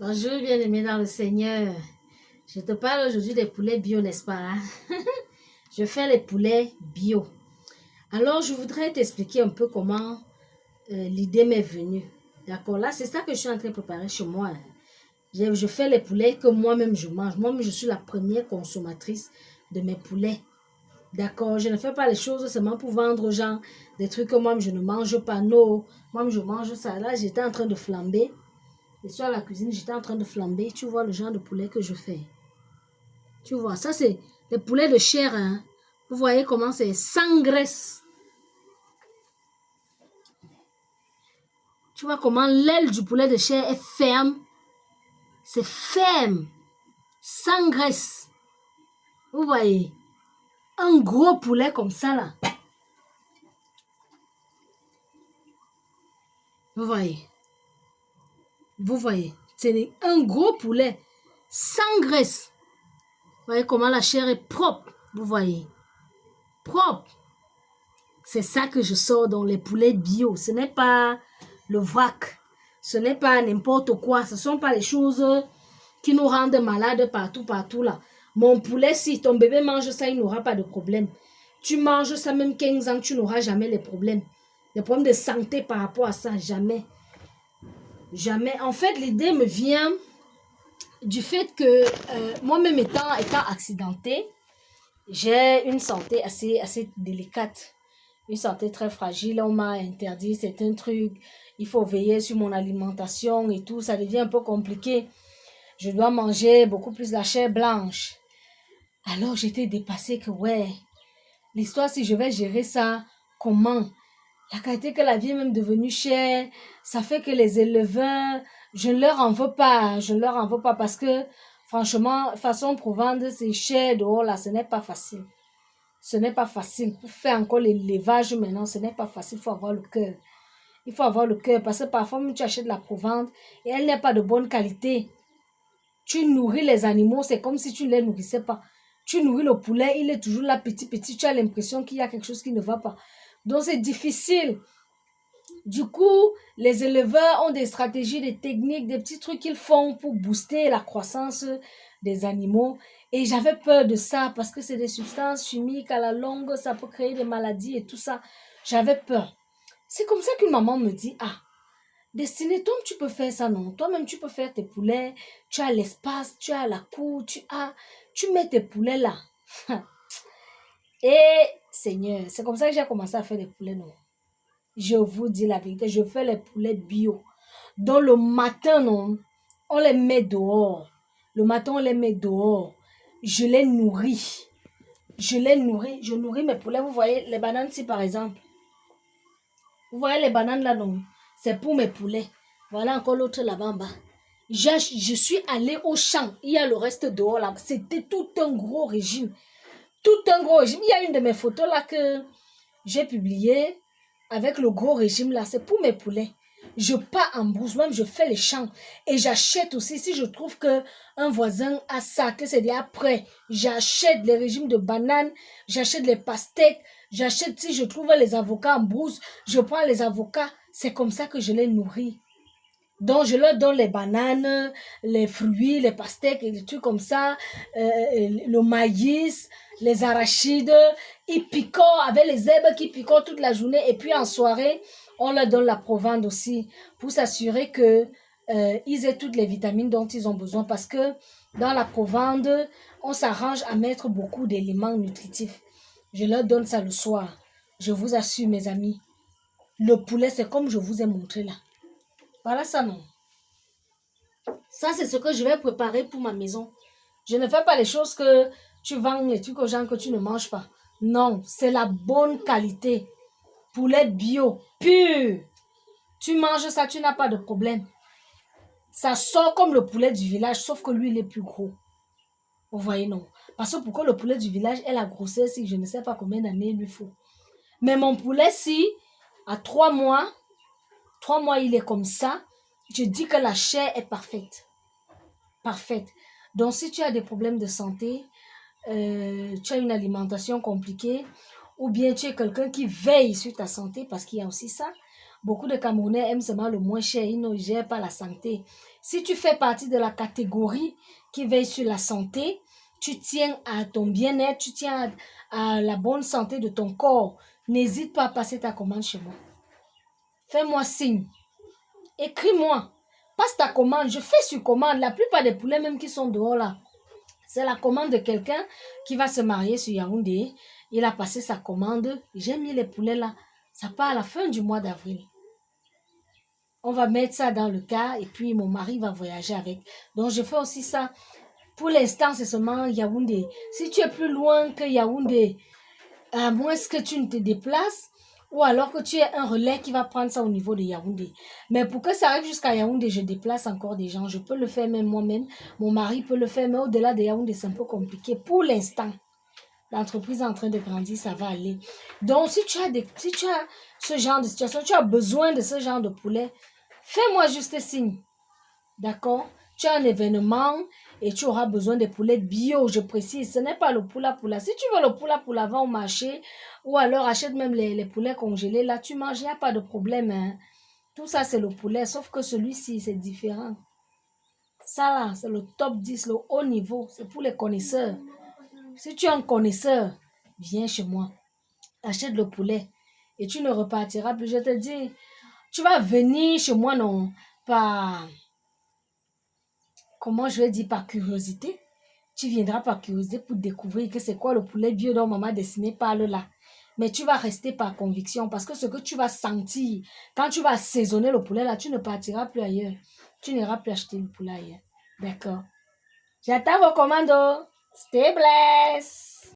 Bonjour, bien-aimé dans le Seigneur. Je te parle aujourd'hui des poulets bio, n'est-ce pas? Hein? Je fais les poulets bio. Alors, je voudrais t'expliquer un peu comment l'idée m'est venue. D'accord? Là, c'est ça que je suis en train de préparer chez moi. Hein. Je fais les poulets que moi-même je mange. Moi-même, je suis la première consommatrice de mes poulets. D'accord? Je ne fais pas les choses seulement pour vendre aux gens des trucs que moi-même je ne mange pas. Non, moi-même je mange ça. Là, j'étais en train de flamber. Je suis à la cuisine, j'étais en train de flamber. Tu vois le genre de poulet que je fais. Tu vois, ça c'est les poulets de chair. Hein. Vous voyez comment c'est sans graisse. Tu vois comment l'aile du poulet de chair est ferme. C'est ferme. Sans graisse. Vous voyez. Un gros poulet comme ça là. Vous voyez. Vous voyez. C'est un gros poulet sans graisse. Vous voyez comment la chair est propre. Vous voyez. Propre. C'est ça que je sors dans les poulets bio. Ce n'est pas le vrac. Ce n'est pas n'importe quoi. Ce ne sont pas les choses qui nous rendent malades partout là. Mon poulet, si ton bébé mange ça, il n'aura pas de problème. Tu manges ça même 15 ans, tu n'auras jamais les problèmes. Les problèmes de santé par rapport à ça, jamais. Jamais. En fait, l'idée me vient du fait que moi-même étant accidentée, j'ai une santé assez délicate. Une santé très fragile, on m'a interdit certains trucs, il faut veiller sur mon alimentation et tout, ça devient un peu compliqué. Je dois manger beaucoup plus la chair blanche. Alors j'étais dépassée que ouais, l'histoire si je vais gérer ça, comment? La qualité que la vie est même devenue chère, ça fait que les éleveurs, je ne leur en veux pas, parce que franchement, façon pour vendre ces chairs dehors là, ce n'est pas facile. Ce n'est pas facile. Pour faire encore l'élevage maintenant, ce n'est pas facile. Il faut avoir le cœur. Il faut avoir le cœur parce que parfois, même tu achètes la provende et elle n'est pas de bonne qualité. Tu nourris les animaux, c'est comme si tu ne les nourrissais pas. Tu nourris le poulet, il est toujours là petit. Tu as l'impression qu'il y a quelque chose qui ne va pas. Donc, c'est difficile. Du coup, les éleveurs ont des stratégies, des techniques, des petits trucs qu'ils font pour booster la croissance des animaux. Et j'avais peur de ça parce que c'est des substances chimiques à la longue, ça peut créer des maladies et tout ça. J'avais peur. C'est comme ça qu'une maman me dit, ah, Destinée, toi tu peux faire ça, non? Toi-même, tu peux faire tes poulets, tu as l'espace, tu as la cour, tu mets tes poulets là. Et Seigneur, c'est comme ça que j'ai commencé à faire des poulets, non? Je vous dis la vérité, je fais les poulets bio. Donc le matin, non, on les met dehors. Le matin, on les met dehors. Je les nourris. Je nourris mes poulets. Vous voyez les bananes ici, par exemple. Vous voyez les bananes là, non? C'est pour mes poulets. Voilà encore l'autre là-bas en bas. Je suis allée au champ. Il y a le reste dehors là. C'était tout un gros régime. Tout un gros régime. Il y a une de mes photos là que j'ai publiée avec le gros régime là. C'est pour mes poulets. Je pars en brousse, même je fais les champs. Et j'achète aussi, si je trouve que un voisin a ça, que c'est déjà prêt, j'achète les régimes de bananes, j'achète les pastèques, j'achète, si je trouve les avocats en brousse, je prends les avocats. C'est comme ça que je les nourris. Donc, je leur donne les bananes, les fruits, les pastèques et des trucs comme ça, le maïs, les arachides. Ils picorent avec les herbes qui picorent toute la journée. Et puis, en soirée, on leur donne la provende aussi pour s'assurer que ils aient toutes les vitamines dont ils ont besoin. Parce que dans la provende, on s'arrange à mettre beaucoup d'éléments nutritifs. Je leur donne ça le soir. Je vous assure, mes amis, le poulet, c'est comme je vous ai montré là. Voilà ça, non? Ça, c'est ce que je vais préparer pour ma maison. Je ne fais pas les choses que tu vends, les trucs aux gens que tu ne manges pas. Non, c'est la bonne qualité. Poulet bio, pur. Tu manges ça, tu n'as pas de problème. Ça sort comme le poulet du village, sauf que lui, il est plus gros. Vous voyez, non? Parce que pourquoi le poulet du village est la grossesse, si je ne sais pas combien d'années il lui faut. Mais mon poulet, si, à 3 mois, il est comme ça, je dis que la chair est parfaite. Parfaite. Donc, si tu as des problèmes de santé, tu as une alimentation compliquée, ou bien tu es quelqu'un qui veille sur ta santé, parce qu'il y a aussi ça, Beaucoup de Camerounais aiment seulement le moins cher, ils ne gèrent pas la santé. Si tu fais partie de la catégorie qui veille sur la santé, tu tiens à ton bien-être, tu tiens à la bonne santé de ton corps, n'hésite pas à passer ta commande chez moi. Fais-moi signe. Écris-moi. Passe ta commande. Je fais sur commande. La plupart des poulets même qui sont dehors là, c'est la commande de quelqu'un qui va se marier sur Yaoundé. Il a passé sa commande. J'ai mis les poulets là. Ça part à la fin du mois d'avril. On va mettre ça dans le cas et puis mon mari va voyager avec. Donc je fais aussi ça. Pour l'instant, c'est seulement Yaoundé. Si tu es plus loin que Yaoundé, à moins que tu ne te déplaces, ou alors que tu aies un relais qui va prendre ça au niveau de Yaoundé. Mais pour que ça arrive jusqu'à Yaoundé, je déplace encore des gens. Je peux le faire même moi-même. Mon mari peut le faire, mais au-delà de Yaoundé, c'est un peu compliqué. Pour l'instant, l'entreprise est en train de grandir, ça va aller. Donc, si tu as ce genre de situation, tu as besoin de ce genre de poulet, fais-moi juste signe. D'accord? Tu as un événement et tu auras besoin de poulets bio, je précise. Ce n'est pas le poula. Si tu veux le poula, va au marché ou alors achète même les poulets congelés. Là, tu manges, il n'y a pas de problème. Hein. Tout ça, c'est le poulet, sauf que celui-ci, c'est différent. Ça, là, c'est le top 10, le haut niveau. C'est pour les connaisseurs. Si tu es un connaisseur, viens chez moi. Achète le poulet et tu ne repartiras plus. Je te dis, tu vas venir chez moi, non, par... Comment je vais dire par curiosité, tu viendras par curiosité pour découvrir que c'est quoi le poulet bio dont maman dessinée parle là. Mais tu vas rester par conviction parce que ce que tu vas sentir, quand tu vas assaisonner le poulet là, tu ne partiras plus ailleurs. Tu n'iras plus acheter le poulet ailleurs. D'accord. J'attends vos commandes. Stay blessed.